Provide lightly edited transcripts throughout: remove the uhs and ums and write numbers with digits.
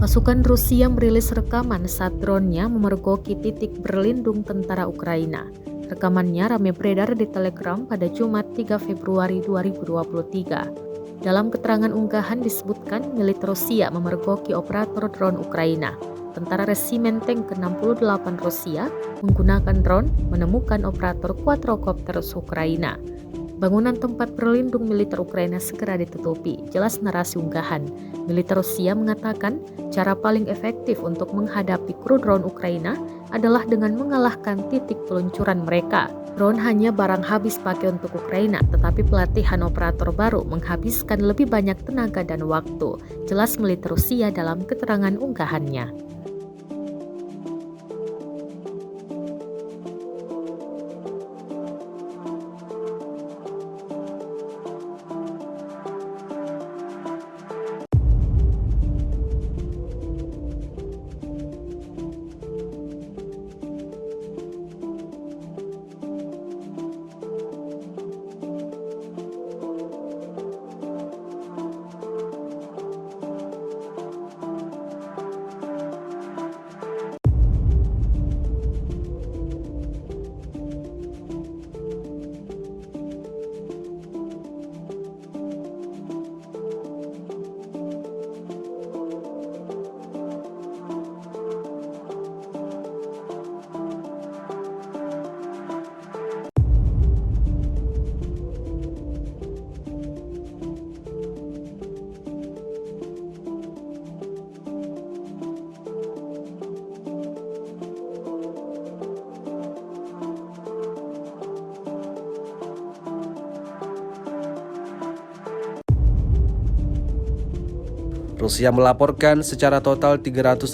Pasukan Rusia merilis rekaman saat drone-nya memergoki titik berlindung tentara Ukraina. Rekamannya ramai beredar di Telegram pada Jumat 3 Februari 2023. Dalam keterangan unggahan disebutkan militer Rusia memergoki operator drone Ukraina. Tentara Resimen Tank ke-68 Rusia menggunakan drone menemukan operator quadrocopter Ukraina. Bangunan tempat berlindung militer Ukraina segera ditutupi, jelas narasi unggahan. Militer Rusia mengatakan cara paling efektif untuk menghadapi kru drone Ukraina adalah dengan mengalahkan titik peluncuran mereka. Drone hanya barang habis pakai untuk Ukraina, tetapi pelatihan operator baru menghabiskan lebih banyak tenaga dan waktu, jelas militer Rusia dalam keterangan unggahannya. Rusia melaporkan secara total 382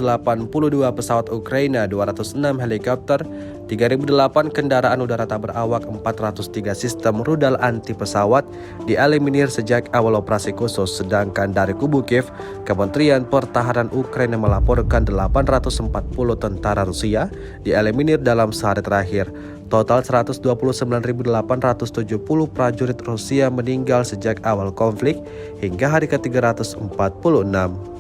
pesawat Ukraina, 206 helikopter, 3.008 kendaraan udara tak berawak, 403 sistem rudal anti pesawat dieliminir sejak awal operasi khusus. Sedangkan dari kubu Kiev, Kementerian Pertahanan Ukraina melaporkan 840 tentara Rusia dieliminir dalam sehari terakhir. Total 129.870 prajurit Rusia meninggal sejak awal konflik hingga hari ke-346.